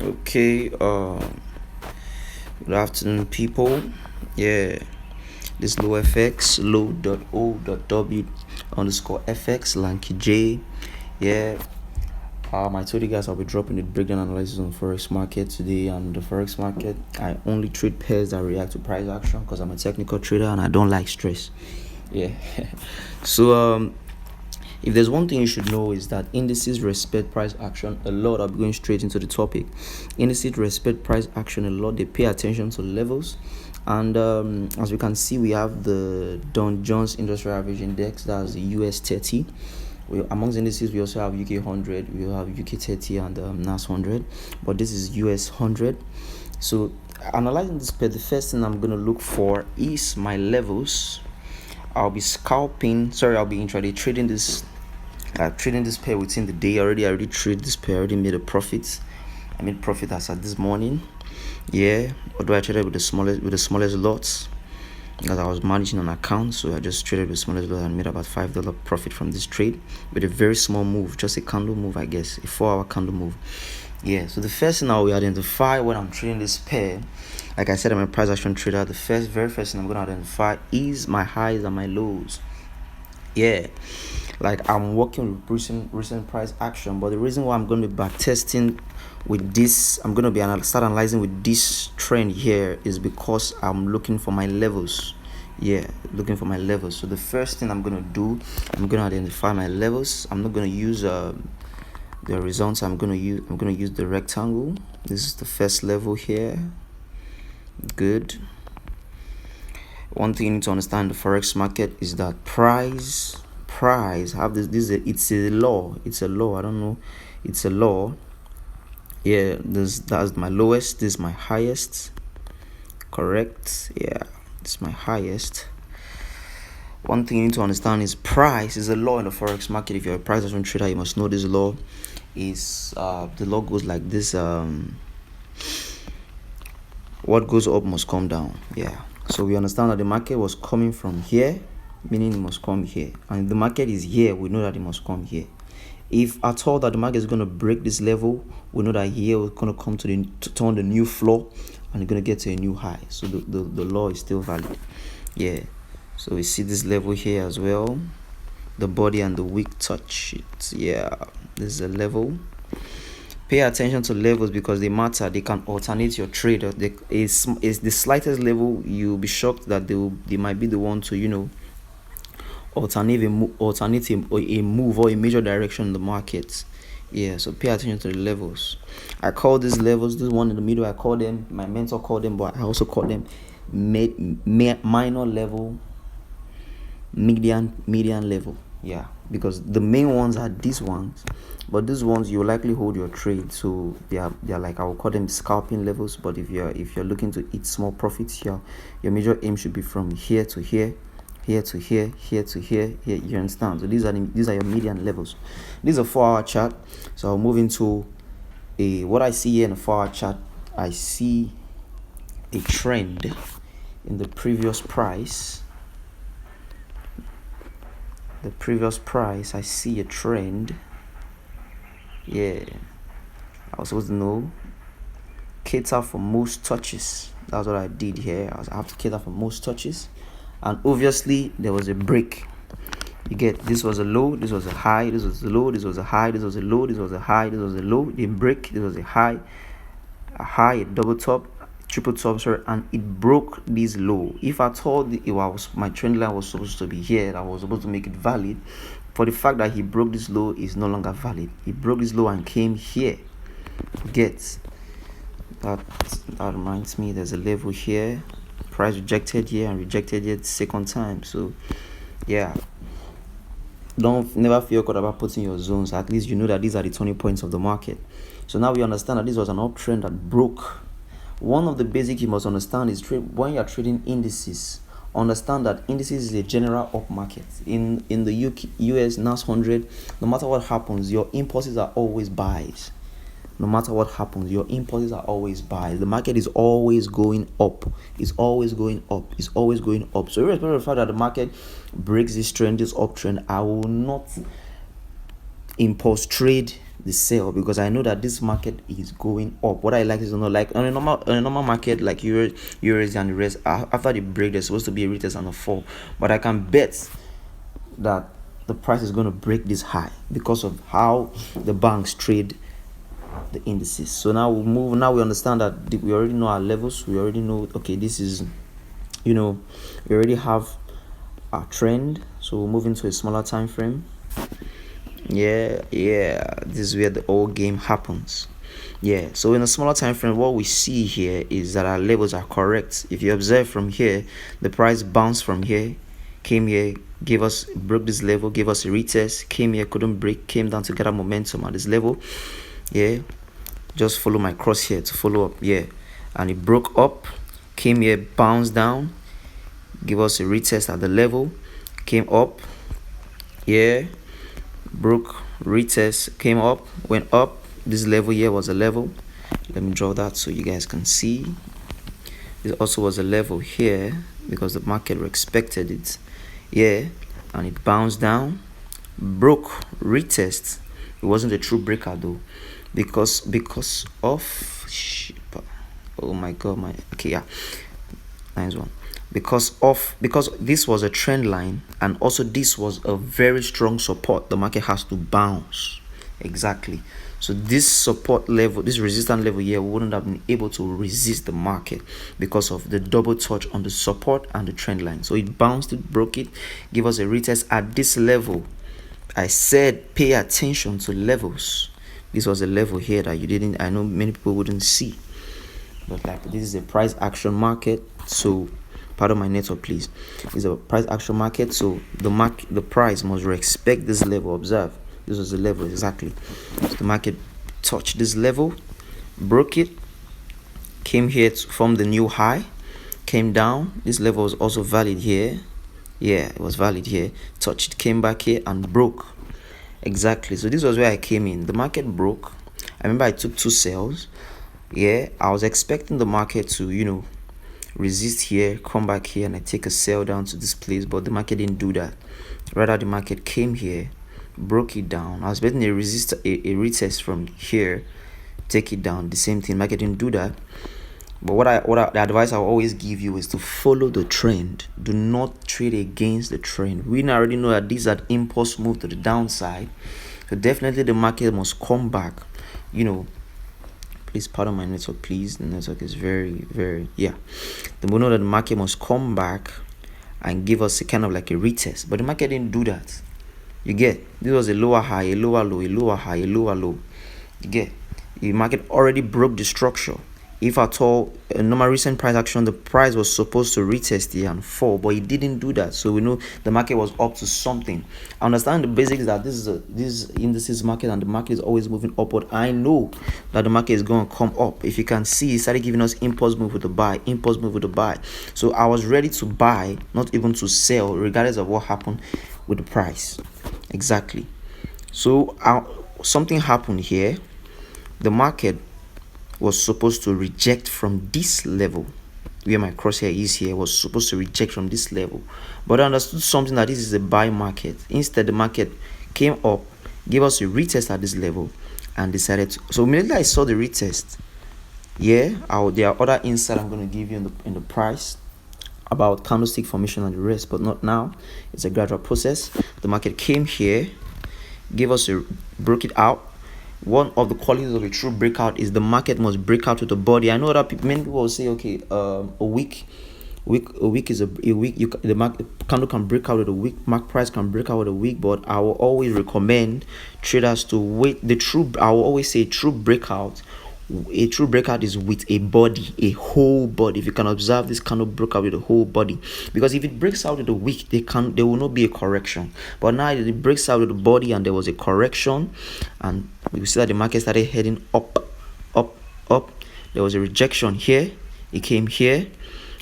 Okay, good afternoon, people. Yeah, this low fx low.o.w underscore fx lanky j. Yeah, I told you guys I'll be dropping the breakdown analysis on forex market today. And the forex market, I only trade pairs that react to price action because I'm a technical trader and I don't like stress. Yeah. So if there's one thing you should know is that indices respect price action a lot. I'll be going straight into the topic. Indices respect price action a lot. They pay attention to levels. And as we can see, we have the Dow Jones Industrial Average Index, that's the US30. Amongst indices, we also have UK 100, we have UK 30 and NAS 100. But this is US 100. So analyzing this pair, the first thing I'm going to look for is my levels. I'll be intraday trading this pair within the day. I already traded this pair, already made a profit. I made profit as at this morning. Yeah, although I traded with the smallest lots because I was managing an account, so I just traded with the smallest lot and made about $5 profit from this trade with a very small move, just a candle move, I guess, a 4-hour candle move. Yeah, so the first thing I will identify when I'm trading this pair, like I said, I'm a price action trader. The very first thing I'm going to identify is my highs and my lows. Yeah, like I'm working with recent price action, but the reason why I'm going to be back testing with this, I'm going to be start analyzing with this trend here, is because I'm looking for my levels. Yeah, looking for my levels. So the first thing I'm going to do, I'm going to identify my levels. I'm not going to use the results. I'm going to use the rectangle. This is the first level here. Good. One thing you need to understand in the forex market is that price have it's a law. I don't know, it's a law. Yeah, that's my lowest, this is my highest. Correct. Yeah, this is my highest. One thing you need to understand is price is a law in the forex market. If you're a price action trader, you must know this law. Is the law goes like this: what goes up must come down. Yeah, so we understand that the market was coming from here, meaning it must come here, and if the market is here, we know that it must come here. If at all that the market is going to break this level, we know that here we're going to come to turn the new floor and we're going to get to a new high. So the law is still valid. Yeah, so we see this level here as well. The body and the wick touch it. Yeah, this is a level. Pay attention to levels because they matter. They can alternate your trade. Is the slightest level, you'll be shocked that they might be the one to alternate a move or a major direction in the market. Yeah, so pay attention to the levels. I call these levels, this one in the middle, I call them, my mentor called them, but I also call them minor level, median level. Yeah, because the main ones are these ones, but these ones you likely hold your trade, so they are like, I will call them scalping levels. But if you're looking to eat small profits here, your major aim should be from here to here, here to here, here to here. You understand? So these are your median levels. This is a 4-hour chart, so I'll move into what I see here in a 4-hour chart. I see a trend in the previous price. I see a trend. Yeah, I was supposed to know, cater for most touches. That's what I did here. I have to cater for most touches, and obviously there was a break. You get, this was a low, this was a high, this was a low, this was a high, this was a low, this was a high, this was a low, a break, this was a high, a double top, triple top, sorry, and it broke this low. If at all my trend line was supposed to be here, I was supposed to make it valid. For the fact that he broke this low, is no longer valid. He broke this low and came here. Get that reminds me, there's a level here. Price rejected here and rejected here the second time. So yeah, never feel good about putting your zones. At least you know that these are the turning points of the market. So now we understand that this was an uptrend that broke. One of the basics you must understand is when you're trading indices, understand that indices is a general up market. In the US NAS 100, no matter what happens, your impulses are always buys. No matter what happens, your impulses are always buys. The market is always going up. It's always going up. It's always going up. So irrespective of the fact that the market breaks this trend, this uptrend, I will not impulse trade the sell, because I know that this market is going up. What I like is, like on a normal market like euros and the rest, after the break there's supposed to be a retest and a fall, but I can bet that the price is going to break this high because of how the banks trade the indices. So now we understand that we already know our levels. We already know, okay, this is, we already have our trend. So we'll move into a smaller time frame. Yeah, this is where the whole game happens. Yeah, so in a smaller time frame, what we see here is that our levels are correct. If you observe from here, the price bounced from here, came here, broke this level, gave us a retest, came here, couldn't break, came down to gather momentum at this level. Yeah, just follow my cross here to follow up. Yeah, and it broke up, came here, bounced down, give us a retest at the level, came up. Yeah, broke, retest, came up, went up. This level here was a level. Let me draw that so you guys can see. This also was a level here because the market expected it. Yeah, and it bounced down, broke, retest. It wasn't a true breakout though, because of oh my god, okay, yeah, nice one. Because this was a trend line, and also this was a very strong support, the market has to bounce. Exactly. So this support level, this resistance level here, wouldn't have been able to resist the market because of the double touch on the support and the trend line. So it bounced, it broke it, give us a retest at this level. I said pay attention to levels. This was a level here that I know many people wouldn't see, but like, this is a price action market, so pardon my network please, it's a price action market, so the price must respect this level. Observe, this was the level exactly. So the market touched this level, broke it, came here to form the new high, came down. This level was also valid here. Yeah, it was valid here, touched, came back here and broke. Exactly. So this was where I came in. The market broke. I remember I took 2 sales. Yeah, I was expecting the market to resist here, come back here, and I take a sell down to this place, but the market didn't do that. Rather, the market came here, broke it down. I was expecting a retest from here, take it down. The same thing, market didn't do that. But the advice I will always give you is to follow the trend. Do not trade against the trend. We already know that these are impulse move to the downside, so definitely the market must come back. Please pardon my network, please. The network is very, very, yeah. We know that the market must come back and give us a kind of like a retest, but the market didn't do that. You get, this was a lower high, a lower low, a lower high, a lower low. You get, the market already broke the structure. If at all, a normal recent price action, the price was supposed to retest here and fall, but it didn't do that. So we know the market was up to something. I understand the basics that this is indices market, and the market is always moving upward. I know that the market is going to come up. If you can see, it started giving us impulse move with the buy, impulse move with the buy. So I was ready to buy, not even to sell, regardless of what happened with the price. Exactly. So something happened here. The market was supposed to reject from this level where my crosshair is here, was supposed to reject from this level, but I understood something, that this is a buy market. Instead, the market came up, gave us a retest at this level, and decided to. So immediately I saw the retest, yeah, there are other insights I'm going to give you in the price about candlestick formation and the rest, but not now. It's a gradual process. The market came here, broke it out. One of the qualities of a true breakout is the market must break out with the body. I know that many people will say, okay, a week is a week. The market candle can break out with a week. Mark price can break out with a week, but I will always recommend traders to wait. I will always say true breakout. A true breakout is with a body, a whole body. If you can observe, this candle broke out with a whole body, because if it breaks out with a week, there will not be a correction. But now it breaks out with the body and there was a correction, and you see that the market started heading up. There was a rejection here, it came here,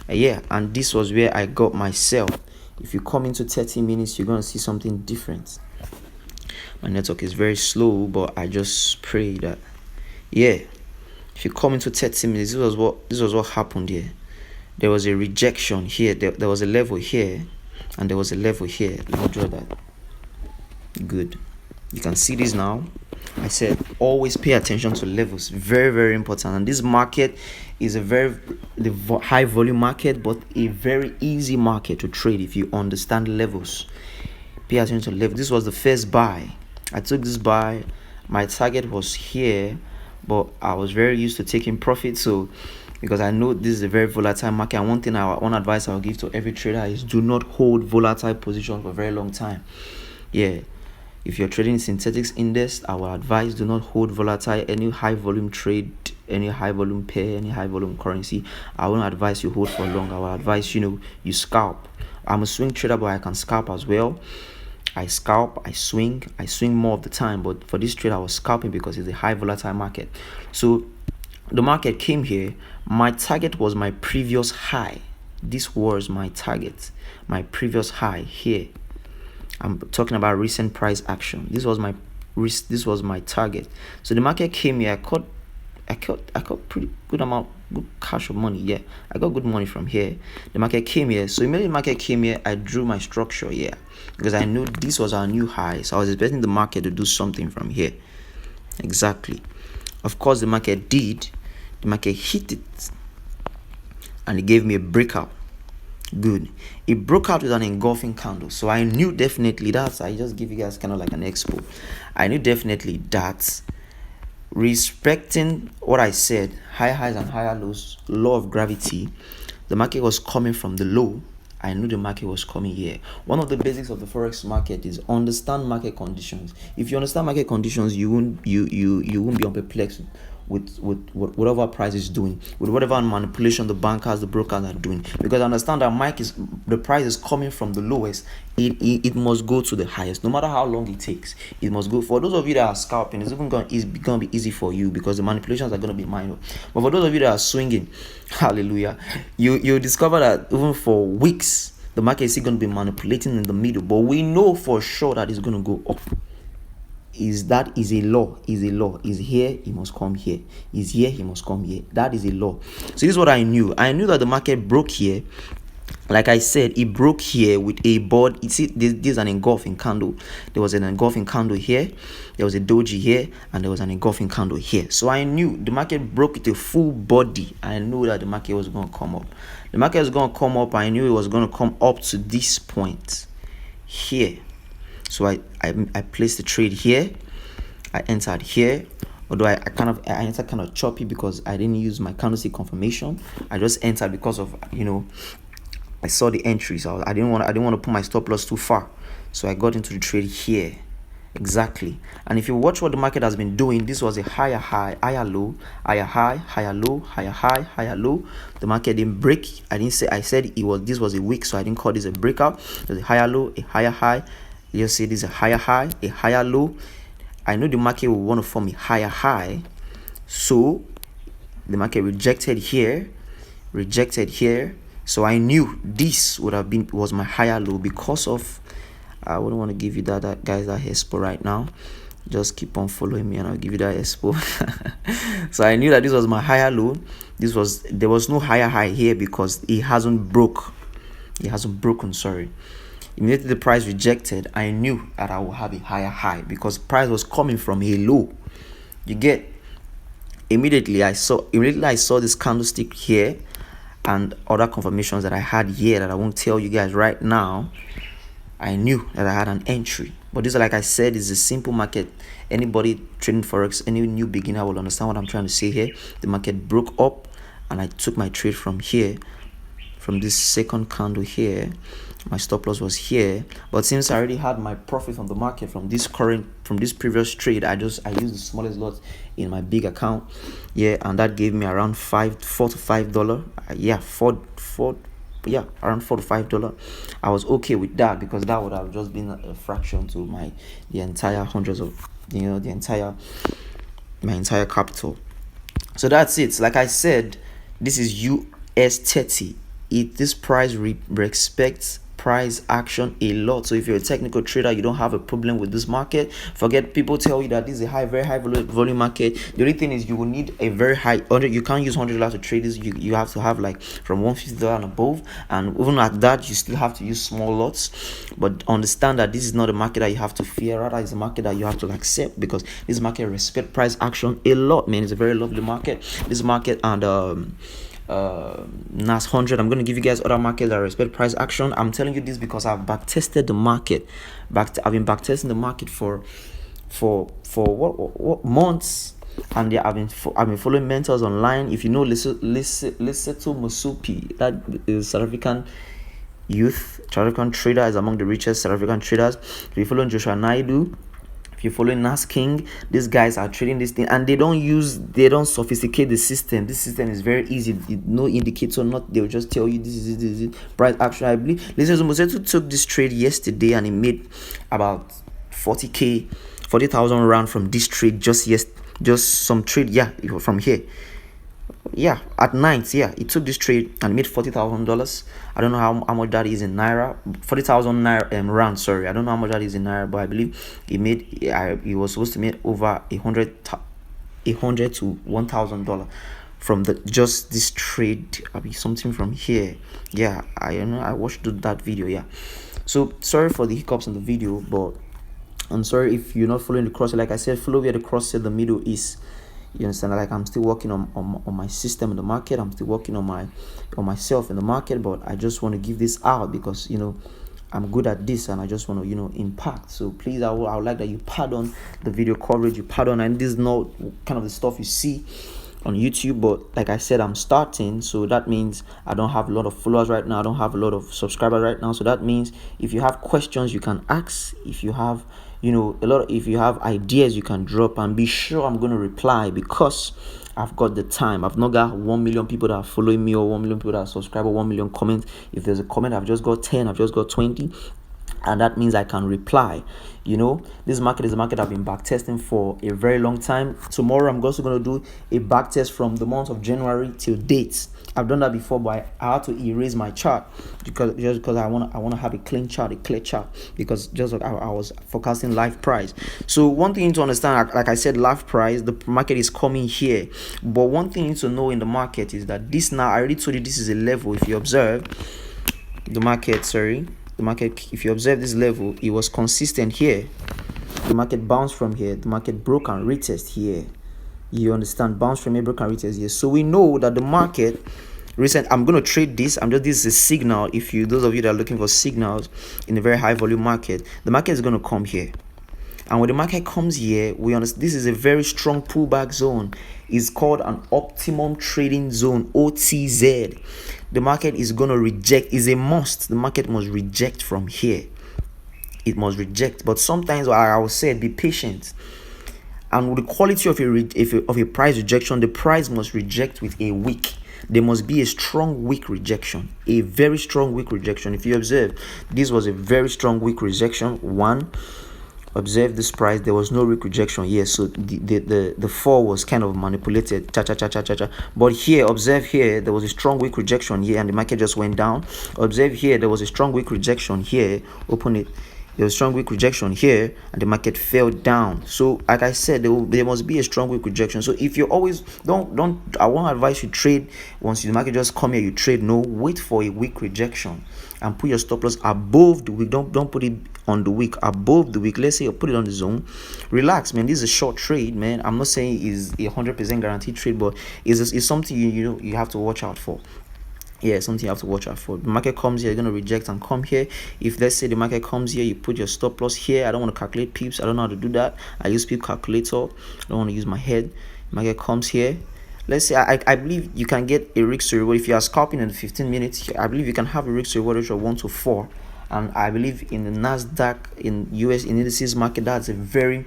yeah, and this was where I got my sell. If you come into 30 minutes, you're gonna see something different. My network is very slow, but I just pray that, yeah, if you come into 30 minutes, this was what happened here. There was a rejection here, there was a level here, and there was a level here. Let me draw that. Good. You can see this now. I said always pay attention to levels. Very, very important. And this market is a very high volume market, but a very easy market to trade if you understand levels. Pay attention to level. This was the first buy. I took this buy. My target was here, but I was very used to taking profit. So because I know this is a very volatile market, and one advice I'll give to every trader is do not hold volatile positions for a very long time. If you're trading synthetics index, I will advise do not hold volatile, any high volume trade, any high volume pair, any high volume currency. I won't advise you hold for long. I will advise you scalp. I'm a swing trader, but I can scalp as well. I scalp, I swing more of the time, but for this trade I was scalping because it's a high volatile market. So the market came here. My target was my previous high. This was my target, my previous high here. I'm talking about recent price action. This was my target. So the market came here. I caught pretty good cash of money. Yeah, I got good money from here. The market came here. So immediately the market came here, I drew my structure here because I knew this was our new high. So I was expecting the market to do something from here. Exactly. Of course, the market did. The market hit it, and it gave me a breakout. Good. It broke out with an engulfing candle. So I knew definitely I just give you guys kind of like an expo. I knew definitely that, respecting what I said, high highs and higher lows, law of gravity, the market was coming from the low. I knew the market was coming here. One of the basics of the forex market is understand market conditions. If you understand market conditions, you won't be perplexed with whatever price is doing, with whatever manipulation the bankers, the brokers are doing. Because understand that the price is coming from the lowest. It must go to the highest, no matter how long it takes. It must go. For those of you that are scalping, it's going to be easy for you because the manipulations are going to be minor. But for those of you that are swinging, hallelujah, you discover that even for weeks the market is still going to be manipulating in the middle. But we know for sure that it's going to go up. Is a law. Is here, he must come here. Is here, he must come here. That is a law. So this is what I knew. I knew that the market broke here. Like I said, it broke here with a board. You see, this is an engulfing candle. There was an engulfing candle here. There was a doji here, and there was an engulfing candle here. So I knew the market broke with a full body. I knew that the market was going to come up. The market was going to come up. I knew it was going to come up to this point here. So I placed the trade here. I entered here, although I entered kind of choppy because I didn't use my candlestick confirmation. I just entered because of I saw the entry, so I didn't want to put my stop loss too far. So I got into the trade here. Exactly. And if you watch what the market has been doing, this was a higher high, higher low, higher high, higher low, higher high, higher low. The market didn't break. I said this was a week, so I didn't call this a breakout. There's a higher low, a higher high. You see this is a higher high, a higher low. I know the market will want to form a higher high, so the market rejected here. So I knew this was my higher low because of I wouldn't want to give you that expo right now. Just keep on following me and I'll give you that expo. So I knew that this was my higher low. There was no higher high here because it hasn't broken, sorry. Immediately the price rejected, I knew that I would have a higher high because price was coming from a low. You get, immediately I saw this candlestick here and other confirmations that I had here that I won't tell you guys right now. I knew that I had an entry. But this, like I said, is a simple market. Anybody trading forex, any new beginner will understand what I'm trying to say here. The market broke up and I took my trade from here, from this second candle here. My stop loss was here, but since I already had my profit from the market from this previous trade, I used the smallest lot in my big account, and that gave me around $4 to $5. Around $4 to $5. I was okay with that because that would have just been a fraction to the entire hundreds of my entire capital. So that's it. Like I said, this is US30. This price respects price action a lot. So if you're a technical trader, you don't have a problem with this market. Forget people tell you that this is a very high volume market. The only thing is you will need a very high 100. You can't use $100 to trade this. You have to have like from $150 and above, and even at that you still have to use small lots. But understand that this is not a market that you have to fear, rather it's a market that you have to accept, because this market respect price action a lot, man. It's a very lovely market, this market. And NAS 100, I'm going to give you guys other markets that respect price action. I'm telling you this because I've back tested the market. I've been back testing the market for what months, and I've been following mentors online. If you know Lesotho Musupi, that is South African youth, South African trader, is among the richest South African traders. If you follow Joshua Naidu, if you're following Nas King, these guys are trading this thing, and they don't sophisticate the system. This system is very easy. No indicator, not they'll just tell you this is price action. I believe Listen, Musetu took this trade yesterday, and he made about 40,000 rand from this trade just some trade, from here. At night, he took this trade and made $40,000. I don't know how much that is in naira. 40,000 naira rand. Sorry, I don't know how much that is in naira, but I believe he was supposed to make over $100 to $1,000 from just this trade. I'll be something from here. I watched that video. So sorry for the hiccups in the video, but I'm sorry if you're not following the cross. Like I said, follow where the cross said the middle is. You understand? Like, I'm still working on my system in the market. I'm still working on myself in the market, but I just want to give this out because I'm good at this, and I just want to impact. So please, I would like that you pardon the video coverage, and this is not kind of the stuff you see on YouTube. But like I said, I'm starting, so that means I don't have a lot of followers right now. I don't have a lot of subscribers right now. So that means if you have questions, you can ask. If you have if you have ideas, you can drop, and be sure I'm going to reply, because I've got the time. I've not got 1 million people that are following me, or 1 million people that are subscribed, or 1 million comments. If there's a comment, I've just got 10, I've just got 20, and that means I can reply. This market is a market I've been back testing for a very long time. Tomorrow I'm also going to do a back test from the month of January till date. I've done that before, but I had to erase my chart because I want to have a clean chart, a clear chart, because just like I was forecasting live price. So one thing you need to understand, like I said, live price, the market is coming here. But one thing you need to know in the market is that this, now I already told you, this is a level. If you observe the market, if you observe this level, it was consistent here. The market bounced from here. The market broke and retest here. You understand? Bounce from here, broke and retest here. So we know that the market I'm going to trade this. This is a signal. Those of you that are looking for signals in a very high volume market, the market is going to come here. And when the market comes here, we understand this is a very strong pullback zone. It's called an optimum trading zone, OTZ. The market is going to reject. Is a must. The market must reject from here. It must reject. But sometimes I will say, be patient. And with the quality of a price rejection, the price must reject with a wick. There must be a strong wick rejection, a very strong wick rejection. If you observe, this was a very strong wick rejection. Observe this price, there was no wick rejection here, so the fall was kind of manipulated. But here, observe here, there was a strong wick rejection here, and the market just went down. Observe here, there was a strong wick rejection here. Open it. There was strong wick rejection here, and the market fell down. So like I said, there must be a strong wick rejection. So if you always I won't advise you trade once the market just come here, you trade. No, wait for a wick rejection and put your stop loss above the wick. Don't put it on the wick, above the wick. Let's say you put it on the zone. Relax, man. This is a short trade, man. I'm not saying it's a 100% guaranteed trade, but it's something you have to watch out for. Something you have to watch out for. The market comes here, you're going to reject and come here. If let's say the market comes here, you put your stop loss here. I don't want to calculate pips. I don't know how to do that. I use pip calculator. I don't want to use my head. The market comes here. Let's say I believe you can get a risk to reward. If you are scalping in 15 minutes, I believe you can have a risk to reward ratio of 1 to 4. And I believe in the NASDAQ, in US indices market, that's a very,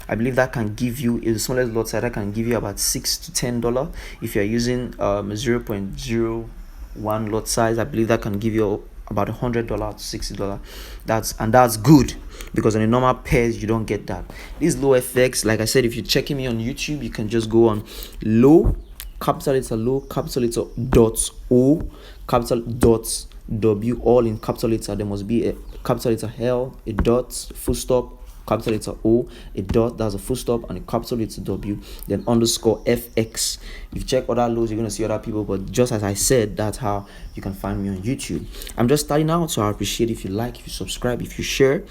I believe that can give you, the smallest lot size, that can give you about $6 to $10. If you're using 0.01 lot size, I believe that can give you about $100 to $60. That's good, because on a normal pairs you don't get that. This low FX, like I said, if you're checking me on YouTube, you can just go on low capital letter low, capital letter dot O, capital dot W, all in capital letter. There must be a capital letter L, a dot, full stop, capital letter O, a dot, that's a full stop, and a capital letter W, then underscore FX. If you check other loads, you're going to see other people, but just as I said, that's how you can find me on YouTube. I'm just starting out, so I appreciate if you like, if you subscribe, if you share.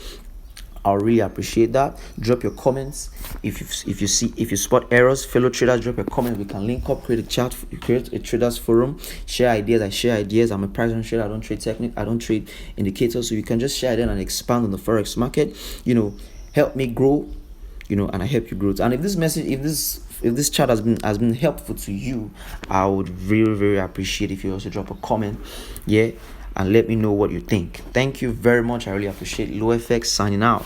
I'll really appreciate that. Drop your comments if you spot errors. Fellow traders, drop your comment. We can link up, create a chat, create a traders forum, share ideas. I share ideas. I'm a price trader. I don't trade technique, I don't trade indicators, so you can just share ideas and expand on the forex market. Help me grow, and I help you grow. And if this chat has been helpful to you, I would very, very appreciate if you also drop a comment, and let me know what you think. Thank you very much. I really appreciate LIE.They signing out.